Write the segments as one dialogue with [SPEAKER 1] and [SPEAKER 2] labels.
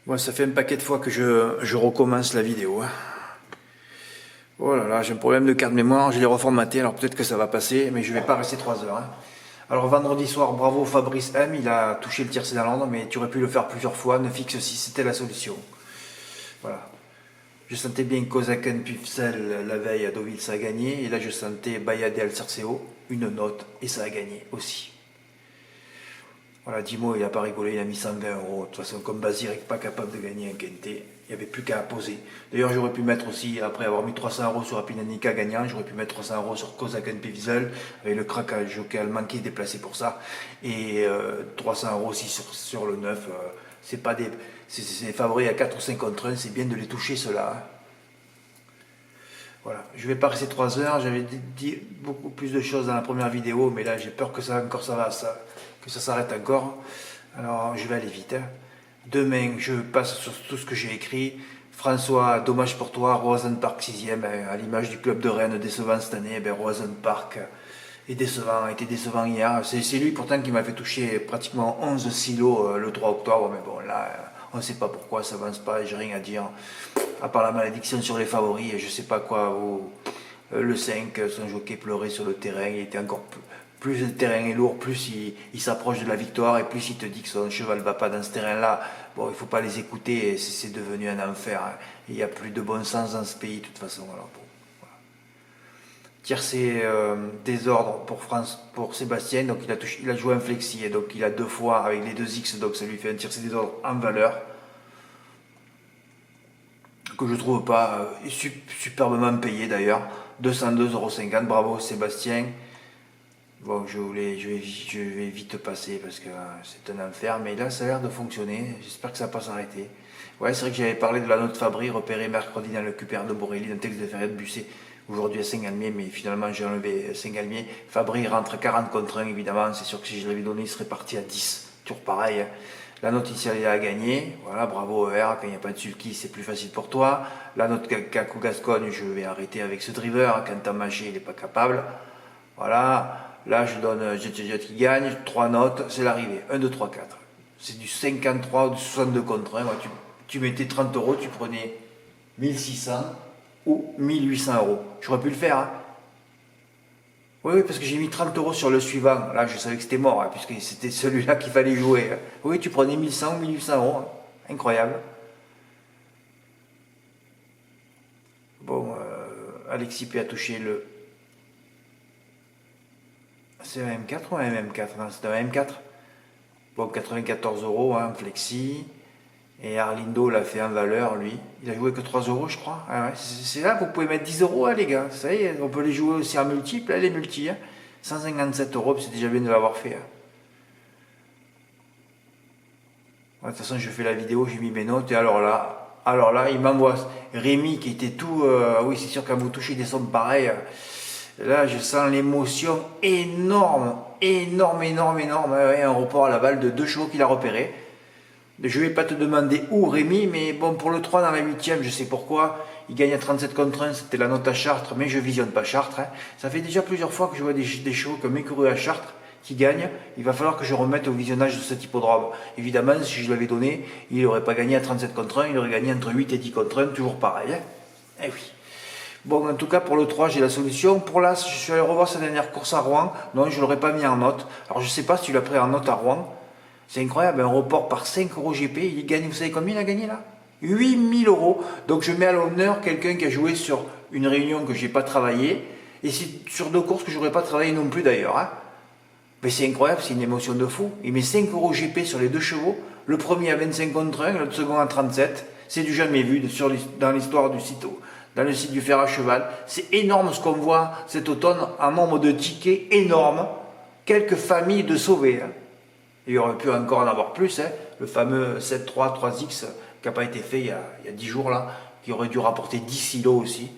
[SPEAKER 1] Bon, ça fait un paquet de fois que je recommence la vidéo. Oh là là, j'ai un problème de carte mémoire, je l'ai reformaté, alors peut-être que ça va passer, mais je vais pas rester 3 heures. Alors vendredi soir, bravo Fabrice M, il a touché le tiercé dans l'ordre, mais tu aurais pu le faire plusieurs fois, ne fixe si c'était la solution. Voilà. Je sentais bien Kozaken Pufsel la veille à Deauville, ça a gagné, et là je sentais Bayade Al Cerceo, une note, et ça a gagné aussi. Voilà, Dimo, il n'a pas rigolé, il a mis 120 euros. De toute façon, comme Basirek, pas capable de gagner un quintet, il n'y avait plus qu'à poser. D'ailleurs, j'aurais pu mettre aussi, après avoir mis 300 euros sur Apinanika gagnant, j'aurais pu mettre 300 euros sur Kozaken Pevzel, avec le craquage jockey allemand qui est déplacé pour ça. Et 300 euros aussi sur le 9. C'est pas des. C'est favoris à 4 ou 5 contre 1, c'est bien de les toucher ceux-là. Voilà, je vais pas rester 3 heures, j'avais dit beaucoup plus de choses dans la première vidéo, mais là j'ai peur que que ça s'arrête encore. Alors je vais aller vite. Demain, je passe sur tout ce que j'ai écrit. François, dommage pour toi, Roazhon Park 6ème, à l'image du club de Rennes, décevant cette année. Roazhon Park est décevant, a été décevant hier. C'est lui pourtant qui m'a fait toucher pratiquement 11 silos le 3 octobre, mais bon là, on ne sait pas pourquoi ça avance pas, j'ai rien à dire. À part la malédiction sur les favoris, et je sais pas quoi. Le 5, son jockey pleurait sur le terrain, il était encore plus le terrain est lourd, plus il s'approche de la victoire et plus il te dit que son cheval ne va pas dans ce terrain-là. Bon, il ne faut pas les écouter, c'est devenu un enfer. Il n'y a plus de bon sens dans ce pays de toute façon. Alors, bon, voilà. Tiercé désordre pour Sébastien, donc il a joué un flexi, et donc il a 2 fois avec les 2 X, donc ça lui fait un tiercé désordre en valeur. Que je trouve pas superbement payé d'ailleurs, 202,50 €, bravo Sébastien. Bon, je vais vite passer parce que c'est un enfer, mais là ça a l'air de fonctionner, j'espère que ça va pas s'arrêter. Ouais, c'est vrai que j'avais parlé de la note Fabry repérée mercredi dans le QPR de Borelli, d'un texte de Ferrier de Busset, aujourd'hui à Saint-Galmier, mais finalement j'ai enlevé Saint-Galmier. Fabry rentre 40 contre 1 évidemment, c'est sûr que si je l'avais donné il serait parti à 10, toujours pareil. La note initiale il a gagné, voilà, bravo ER, quand il n'y a pas de sulky c'est plus facile pour toi. La note Kakou Gascogne, je vais arrêter avec ce driver, quand Tamagé il n'est pas capable. Voilà, là je donne Jet qui gagne, 3 notes, c'est l'arrivée, 1, 2, 3, 4. C'est du 53 ou du 62 contre 1, moi, tu mettais 30 €, tu prenais 1600 ou 1800 €. J'aurais pu le faire, hein. Oui, parce que j'ai mis 30 € sur le suivant. Là, je savais que c'était mort, hein, puisque c'était celui-là qu'il fallait jouer. Oui, tu prenais 1100 ou 1800 €. Hein. Incroyable. Bon, Alexis P a touché le. C'est un M4 ou un MM4? Non, c'est un M4. Bon, 94 €, hein, flexi. Et Arlindo l'a fait en valeur, lui. Il a joué que 3 € je crois. Ah ouais, c'est là, vous pouvez mettre 10 € hein, les gars. Ça y est, on peut les jouer aussi en multiple, les multi. Hein. 157 €, c'est déjà bien de l'avoir fait. Hein. De toute façon, je fais la vidéo, j'ai mis mes notes. Et alors là, il m'envoie Rémi qui était tout. Oui, c'est sûr, quand vous touchez des sommes pareilles, là, je sens l'émotion énorme. Énorme. Un report à la balle de 2 chevaux qu'il a repéré. Je ne vais pas te demander où Rémi, mais bon, pour le 3 dans la 8ème, je sais pourquoi. Il gagne à 37 contre 1, c'était la note à Chartres, mais je visionne pas Chartres. Hein. Ça fait déjà plusieurs fois que je vois des chevaux comme Écuru à Chartres qui gagnent. Il va falloir que je remette au visionnage de cet hippodrome. Évidemment, si je l'avais donné, il n'aurait pas gagné à 37 contre 1, il aurait gagné entre 8 et 10 contre 1, toujours pareil. Hein. Eh oui. Bon, en tout cas, pour le 3, j'ai la solution. Pour l'As, je suis allé revoir sa dernière course à Rouen. Non, je ne l'aurais pas mis en note. Alors, je ne sais pas si tu l'as pris en note à Rouen. C'est incroyable, un report par 5 € GP, il gagne, vous savez combien il a gagné là? 8000 €. Donc je mets à l'honneur quelqu'un qui a joué sur une réunion que je n'ai pas travaillé, et c'est sur 2 courses que je n'aurais pas travaillé non plus d'ailleurs. Hein. Mais c'est incroyable, c'est une émotion de fou. Il met 5 € GP sur les 2 chevaux, le premier à 25 contre 1, le second à 37. C'est du jamais vu dans l'histoire du site, dans le site du fer à cheval. C'est énorme ce qu'on voit cet automne, un nombre de tickets énorme, quelques familles de sauvés. Hein. Il aurait pu encore en avoir plus, hein. Le fameux 7-3, 3X qui n'a pas été fait il y a 10 jours là, qui aurait dû rapporter 10 silos aussi.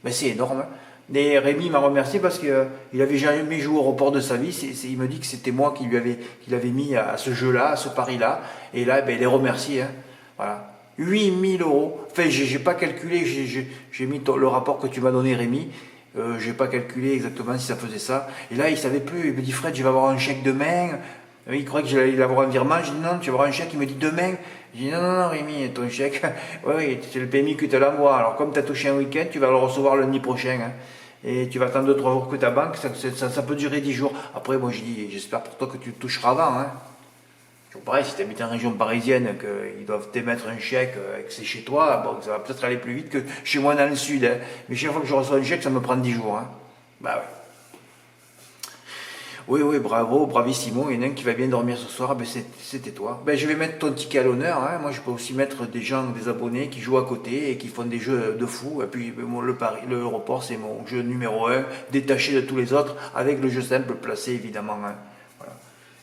[SPEAKER 1] Mais c'est énorme. Hein. Et Rémi m'a remercié parce qu'il n'avait jamais joué au report de sa vie. Il me dit que c'était moi qui l'avais mis à ce jeu-là, à ce pari-là. Et là, ben, il est remercié. Hein. Voilà. 8000 €. Enfin, j'ai pas calculé, j'ai mis le rapport que tu m'as donné, Rémi. J'ai pas calculé exactement si ça faisait ça. Et là, il savait plus. Il me dit, Fred, je vais avoir un chèque demain. Il croyait que j'allais avoir un virement. Je dis non, tu vas avoir un chèque. Il me dit demain. Je dis non, non, non, Rémi, ton chèque, oui, c'est le PMI que tu l'envoies. Alors, comme tu as touché un week-end, tu vas le recevoir lundi prochain. Hein. Et tu vas attendre 2-3 jours que ta banque, ça peut durer 10 jours. Après, moi, je dis, j'espère pour toi que tu le toucheras avant. Hein. Toujours pareil, si tu habites en région parisienne, qu'ils doivent t'émettre un chèque et que c'est chez toi, bon, ça va peut-être aller plus vite que chez moi dans le sud. Hein. Mais chaque fois que je reçois un chèque, ça me prend 10 jours. Hein. Bah ouais. Oui, oui, bravo, bravissimo. Il y en a un qui va bien dormir ce soir, ben c'était toi. Ben, je vais mettre ton ticket à l'honneur. Hein. Moi, je peux aussi mettre des gens, des abonnés qui jouent à côté et qui font des jeux de fou. Et puis, ben, moi, le report, c'est mon jeu numéro un, détaché de tous les autres, avec le jeu simple placé, évidemment. Hein. Voilà.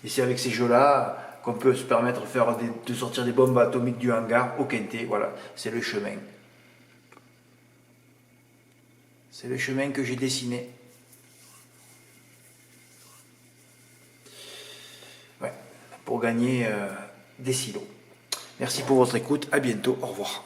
[SPEAKER 1] Et c'est avec ces jeux-là qu'on peut se permettre de sortir des bombes atomiques du hangar au quintet. Voilà, c'est le chemin. C'est le chemin que j'ai dessiné. Ouais, pour gagner des silos. Merci pour votre écoute, à bientôt, au revoir.